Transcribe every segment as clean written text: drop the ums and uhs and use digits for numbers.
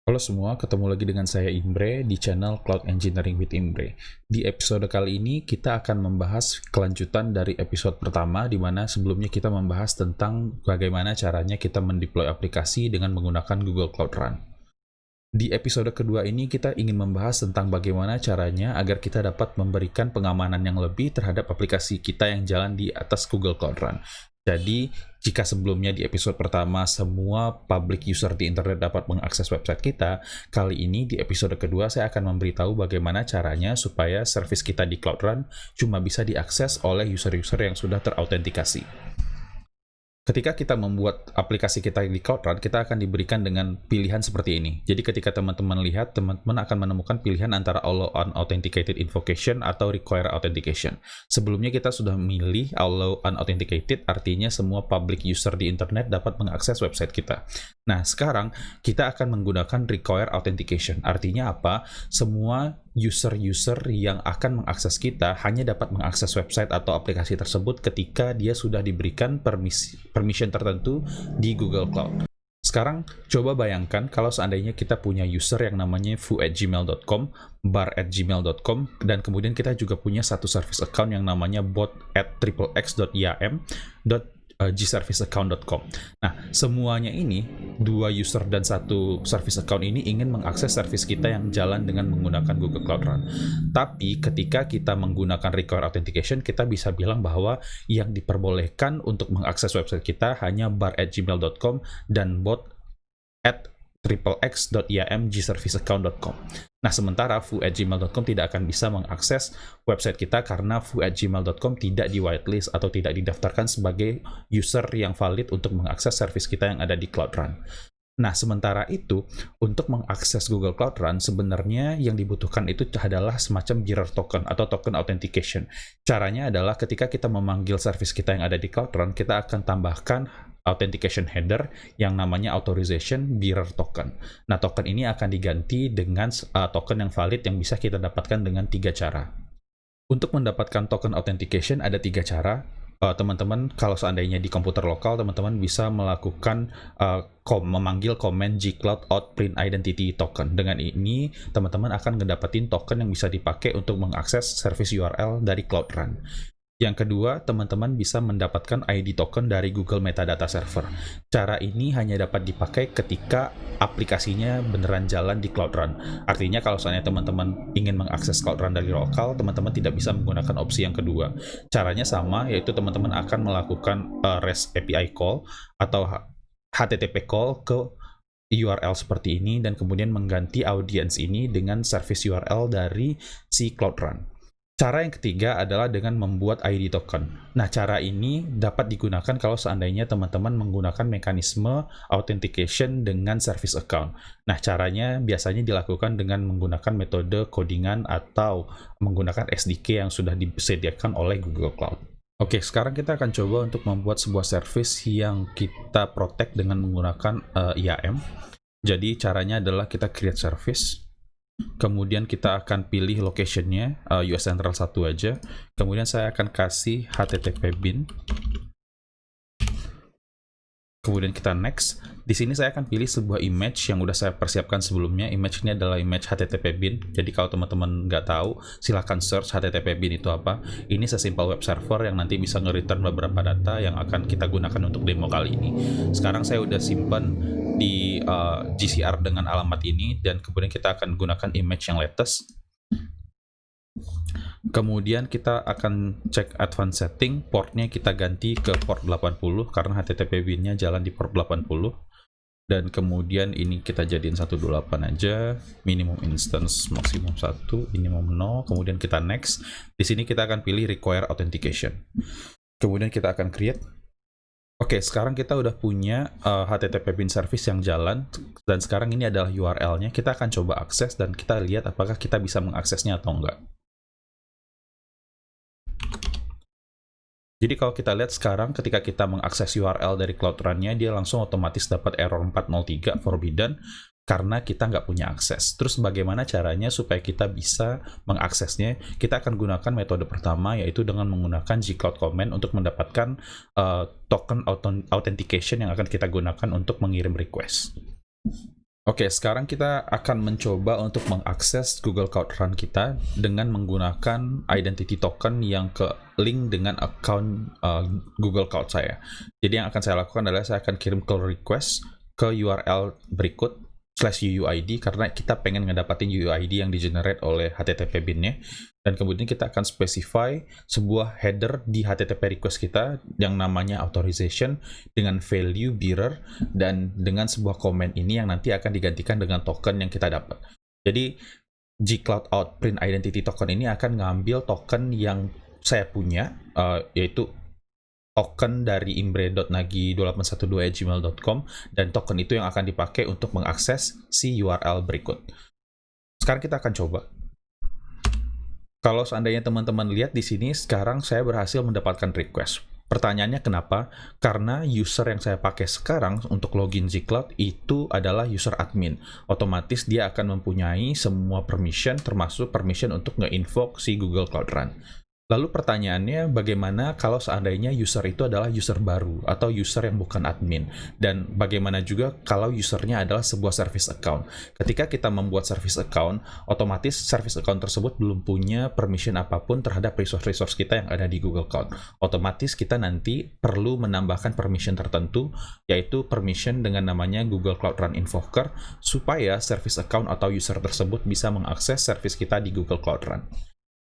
Halo semua, ketemu lagi dengan saya Imbre di channel Cloud Engineering with Imbre. Di episode kali ini kita akan membahas kelanjutan dari episode pertama, di mana sebelumnya kita membahas tentang bagaimana caranya kita mendeploy aplikasi dengan menggunakan Google Cloud Run. Di episode kedua ini kita ingin membahas tentang bagaimana caranya agar kita dapat memberikan pengamanan yang lebih terhadap aplikasi kita yang jalan di atas Google Cloud Run. Jadi, jika sebelumnya di episode pertama semua public user di internet dapat mengakses website kita, kali ini di episode kedua saya akan memberitahu bagaimana caranya supaya service kita di Cloud Run cuma bisa diakses oleh user-user yang sudah terautentikasi. Ketika kita membuat aplikasi kita di Cloud Run, kita akan diberikan dengan pilihan seperti ini. Jadi ketika teman-teman lihat, teman-teman akan menemukan pilihan antara Allow Unauthenticated Invocation atau Require Authentication. Sebelumnya kita sudah memilih Allow Unauthenticated, artinya semua public user di internet dapat mengakses website kita. Nah, sekarang kita akan menggunakan Require Authentication. Artinya apa? Semua user-user yang akan mengakses kita hanya dapat mengakses website atau aplikasi tersebut ketika dia sudah diberikan permission tertentu di Google Cloud. Sekarang coba bayangkan kalau seandainya kita punya user yang namanya fu@gmail.com, bar@gmail.com, dan kemudian kita juga punya satu service account yang namanya bot@xxx.iam.gserviceaccount.com. Nah, semuanya ini, dua user dan satu service account ini ingin mengakses service kita yang jalan dengan menggunakan Google Cloud Run. Tapi ketika kita menggunakan Require Authentication, kita bisa bilang bahwa yang diperbolehkan untuk mengakses website kita hanya bar@gmail.com dan bot@xxx.iam.gserviceaccount.com. Nah, sementara fu@gmail.com tidak akan bisa mengakses website kita karena fu@gmail.com tidak di whitelist atau tidak didaftarkan sebagai user yang valid untuk mengakses service kita yang ada di Cloud Run. Nah, sementara itu, untuk mengakses Google Cloud Run, sebenarnya yang dibutuhkan itu adalah semacam bearer token atau token authentication. Caranya adalah ketika kita memanggil service kita yang ada di Cloud Run, kita akan tambahkan authentication header yang namanya authorization bearer token. Nah, token ini akan diganti dengan token yang valid yang bisa kita dapatkan dengan 3 cara. Untuk mendapatkan token authentication ada 3 cara. Teman-teman, kalau seandainya di komputer lokal, teman-teman bisa melakukan memanggil command gcloud out print identity token. Dengan ini, teman-teman akan ngedapetin token yang bisa dipakai untuk mengakses service URL dari Cloud Run. Yang kedua, teman-teman bisa mendapatkan ID token dari Google Metadata Server. Cara ini hanya dapat dipakai ketika aplikasinya beneran jalan di Cloud Run. Artinya kalau seandainya teman-teman ingin mengakses Cloud Run dari lokal, teman-teman tidak bisa menggunakan opsi yang kedua. Caranya sama, yaitu teman-teman akan melakukan REST API call atau HTTP call ke URL seperti ini dan kemudian mengganti audience ini dengan service URL dari si Cloud Run. Cara yang ketiga adalah dengan membuat ID token. Nah, cara ini dapat digunakan kalau seandainya teman-teman menggunakan mekanisme authentication dengan service account. Nah, caranya biasanya dilakukan dengan menggunakan metode codingan atau menggunakan SDK yang sudah disediakan oleh Google Cloud. Oke, sekarang kita akan coba untuk membuat sebuah service yang kita protect dengan menggunakan IAM. Jadi, caranya adalah kita create service. Kemudian kita akan pilih location-nya US Central 1 aja. Kemudian saya akan kasih HTTP bin. Kemudian kita next. Di sini saya akan pilih sebuah image yang udah saya persiapkan sebelumnya. Image ini adalah image HTTP bin. Jadi kalau teman-teman nggak tahu, silahkan search HTTP bin itu apa. Ini sesimpel web server yang nanti bisa nge-return beberapa data yang akan kita gunakan untuk demo kali ini. Sekarang saya udah simpan di GCR dengan alamat ini, dan kemudian kita akan gunakan image yang latest. Kemudian kita akan cek advanced setting, portnya kita ganti ke port 80 karena HTTP bin-nya jalan di port 80. Dan kemudian ini kita jadiin 128 aja, minimum instance maksimum 1, minimum 0. Kemudian kita next. Di sini kita akan pilih require authentication. Kemudian kita akan create. Oke, sekarang kita udah punya HTTP bin service yang jalan, dan sekarang ini adalah URL-nya. Kita akan coba akses dan kita lihat apakah kita bisa mengaksesnya atau enggak. Jadi kalau kita lihat sekarang ketika kita mengakses URL dari Cloud Run-nya, dia langsung otomatis dapat error 403 forbidden karena kita nggak punya akses. Terus bagaimana caranya supaya kita bisa mengaksesnya? Kita akan gunakan metode pertama, yaitu dengan menggunakan gcloud command untuk mendapatkan token authentication yang akan kita gunakan untuk mengirim request. Oke, sekarang kita akan mencoba untuk mengakses Google Cloud Run kita dengan menggunakan identity token yang ke link dengan account Google Cloud saya. Jadi yang akan saya lakukan adalah saya akan kirim call request ke URL berikut /UUID karena kita pengen ngedapatin UUID yang di-generate oleh HTTP bin-nya, dan kemudian kita akan specify sebuah header di HTTP request kita yang namanya authorization dengan value bearer dan dengan sebuah comment ini yang nanti akan digantikan dengan token yang kita dapat. Jadi gcloud out print identity token ini akan ngambil token yang saya punya, yaitu token dari imbre.nagi2812@gmail.com, dan token itu yang akan dipakai untuk mengakses si URL berikut. Sekarang kita akan coba. Kalau seandainya teman-teman lihat di sini, sekarang saya berhasil mendapatkan request. Pertanyaannya kenapa? Karena user yang saya pakai sekarang untuk login gcloud itu adalah user admin. Otomatis dia akan mempunyai semua permission, termasuk permission untuk nge-invoke si Google Cloud Run. Lalu pertanyaannya, bagaimana kalau seandainya user itu adalah user baru atau user yang bukan admin? Dan bagaimana juga kalau usernya adalah sebuah service account? Ketika kita membuat service account, otomatis service account tersebut belum punya permission apapun terhadap resource-resource kita yang ada di Google Cloud. Otomatis kita nanti perlu menambahkan permission tertentu, yaitu permission dengan namanya Google Cloud Run Invoker, supaya service account atau user tersebut bisa mengakses service kita di Google Cloud Run.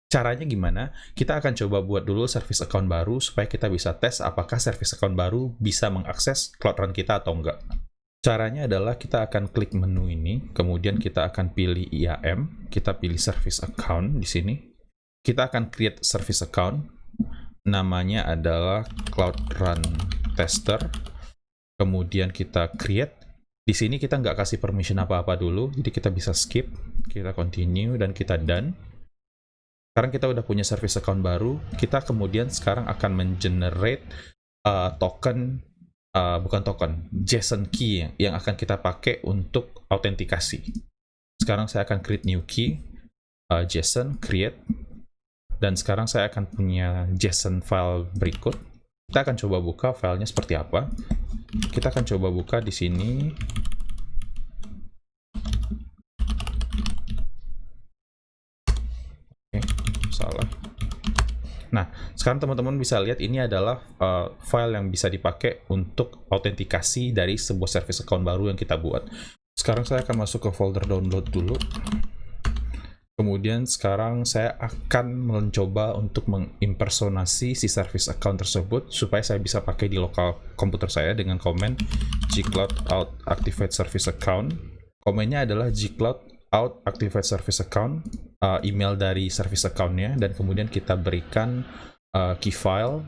Caranya gimana? Kita akan coba buat dulu service account baru supaya kita bisa tes apakah service account baru bisa mengakses Cloud Run kita atau enggak. Caranya adalah kita akan klik menu ini, kemudian kita akan pilih IAM, kita pilih service account di sini. Kita akan create service account, namanya adalah Cloud Run Tester. Kemudian kita create. Di sini kita nggak kasih permission apa-apa dulu, jadi kita bisa skip, kita continue, dan kita done. Sekarang kita udah punya service account baru, kita kemudian sekarang akan mengenerate JSON key yang akan kita pakai untuk autentikasi. Sekarang saya akan create new key, JSON, create, dan sekarang saya akan punya JSON file berikut. Kita akan coba buka filenya seperti apa. Kita akan coba buka di sini. Salah. Nah, sekarang teman-teman bisa lihat ini adalah file yang bisa dipakai untuk autentikasi dari sebuah service account baru yang kita buat. Sekarang saya akan masuk ke folder download dulu. Kemudian sekarang saya akan mencoba untuk mengimpersonasi si service account tersebut supaya saya bisa pakai di lokal komputer saya dengan komen gcloud out activate service account. Komennya adalah gcloud out activate service account, email dari service account-nya, dan kemudian kita berikan key file,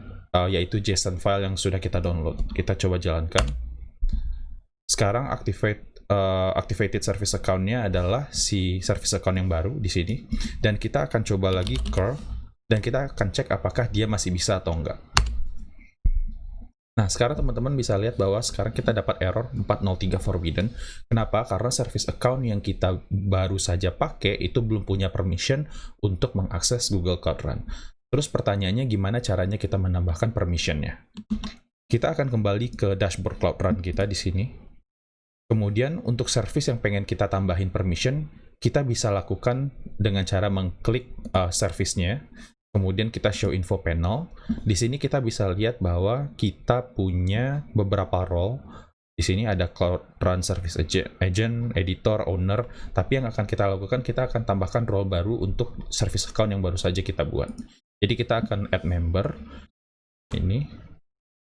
yaitu JSON file yang sudah kita download. Kita coba jalankan. Sekarang activated service account-nya adalah si service account yang baru di sini, dan kita akan coba lagi curl, dan kita akan cek apakah dia masih bisa atau enggak. Nah, sekarang teman-teman bisa lihat bahwa sekarang kita dapat error 403 forbidden. Kenapa? Karena service account yang kita baru saja pakai itu belum punya permission untuk mengakses Google Cloud Run. Terus pertanyaannya gimana caranya kita menambahkan permission-nya? Kita akan kembali ke dashboard Cloud Run kita di sini. Kemudian untuk service yang pengen kita tambahin permission, kita bisa lakukan dengan cara mengklik service-nya. Kemudian kita show info panel. Di sini kita bisa lihat bahwa kita punya beberapa role. Di sini ada Cloud Run Service Agent, Editor, Owner. Tapi yang akan kita lakukan, kita akan tambahkan role baru untuk service account yang baru saja kita buat. Jadi kita akan add member. Ini.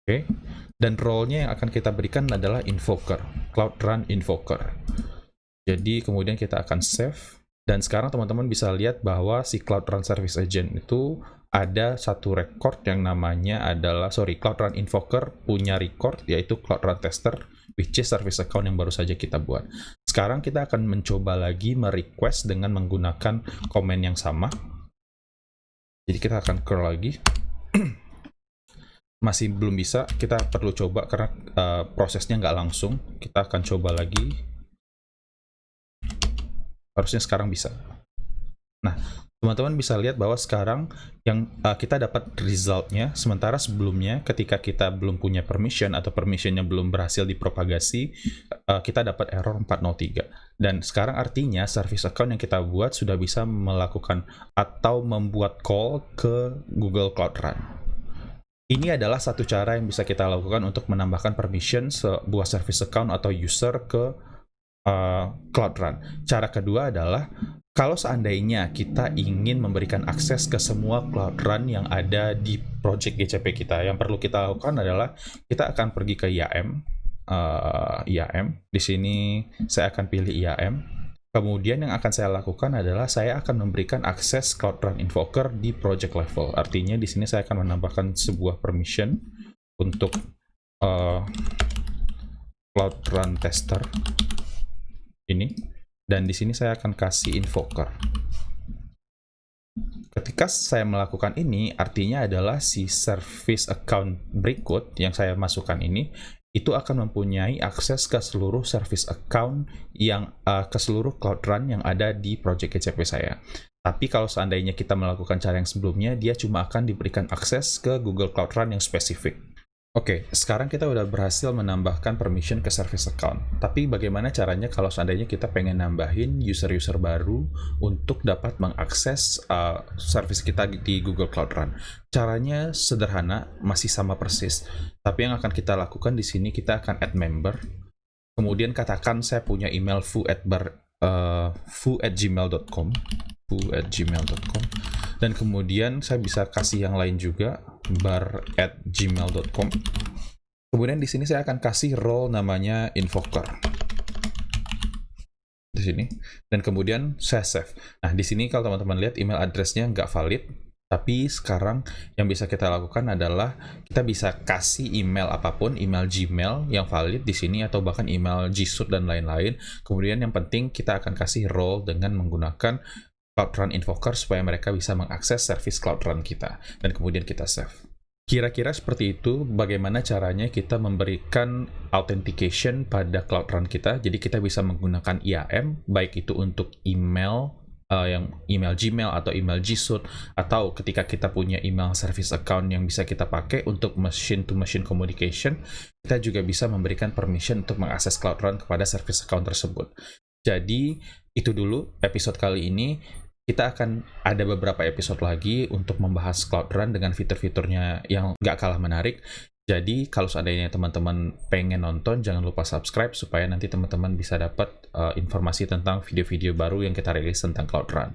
Oke. Dan role-nya yang akan kita berikan adalah Invoker. Cloud Run Invoker. Jadi kemudian kita akan save. Dan sekarang teman-teman bisa lihat bahwa si Cloud Run Service Agent itu ada satu record yang namanya adalah, Cloud Run Invoker punya record, yaitu Cloud Run Tester, which is service account yang baru saja kita buat. Sekarang kita akan mencoba lagi merequest dengan menggunakan komen yang sama. Jadi kita akan curl lagi. Masih belum bisa, kita perlu coba karena prosesnya nggak langsung. Kita akan coba lagi. Harusnya sekarang bisa. Nah, teman-teman bisa lihat bahwa sekarang yang kita dapat resultnya, sementara sebelumnya ketika kita belum punya permission atau permissionnya belum berhasil dipropagasi, kita dapat error 403. Dan sekarang artinya service account yang kita buat sudah bisa melakukan atau membuat call ke Google Cloud Run. Ini adalah satu cara yang bisa kita lakukan untuk menambahkan permission sebuah service account atau user ke Cloud Run. Cara kedua adalah kalau seandainya kita ingin memberikan akses ke semua Cloud Run yang ada di project GCP kita, yang perlu kita lakukan adalah kita akan pergi ke IAM. Di sini saya akan pilih IAM. Kemudian yang akan saya lakukan adalah saya akan memberikan akses Cloud Run Invoker di project level. Artinya di sini saya akan menambahkan sebuah permission untuk Cloud Run Tester ini, dan di sini saya akan kasih invoker. Ketika saya melakukan ini, artinya adalah si service account berikut yang saya masukkan ini itu akan mempunyai akses ke seluruh service account yang ke seluruh Cloud Run yang ada di project GCP saya. Tapi kalau seandainya kita melakukan cara yang sebelumnya, dia cuma akan diberikan akses ke Google Cloud Run yang spesifik. Oke, sekarang kita udah berhasil menambahkan permission ke service account. Tapi bagaimana caranya kalau seandainya kita pengen nambahin user-user baru untuk dapat mengakses service kita di Google Cloud Run? Caranya sederhana, masih sama persis. Tapi yang akan kita lakukan di sini, kita akan add member. Kemudian katakan saya punya email fu@gmail.com. Dan kemudian saya bisa kasih yang lain juga, bar@gmail.com. Kemudian di sini saya akan kasih role namanya invoker di sini, dan kemudian saya save. Nah, di sini kalau teman-teman lihat email address-nya nggak valid, tapi sekarang yang bisa kita lakukan adalah kita bisa kasih email apapun, email Gmail yang valid di sini atau bahkan email G Suite dan lain-lain. Kemudian yang penting kita akan kasih role dengan menggunakan Cloud Run Invoker supaya mereka bisa mengakses service Cloud Run kita, dan kemudian kita save. Kira-kira seperti itu bagaimana caranya kita memberikan authentication pada Cloud Run kita. Jadi kita bisa menggunakan IAM, baik itu untuk email, yang email Gmail atau email G Suite, atau ketika kita punya email service account yang bisa kita pakai untuk machine-to-machine communication, kita juga bisa memberikan permission untuk mengakses Cloud Run kepada service account tersebut. Jadi itu dulu episode kali ini. Kita akan ada beberapa episode lagi untuk membahas Cloud Run dengan fitur-fiturnya yang nggak kalah menarik. Jadi kalau seandainya teman-teman pengen nonton, jangan lupa subscribe supaya nanti teman-teman bisa dapat informasi tentang video-video baru yang kita rilis tentang Cloud Run.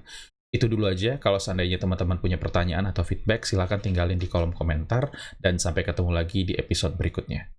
Itu dulu aja. Kalau seandainya teman-teman punya pertanyaan atau feedback, silahkan tinggalin di kolom komentar, dan sampai ketemu lagi di episode berikutnya.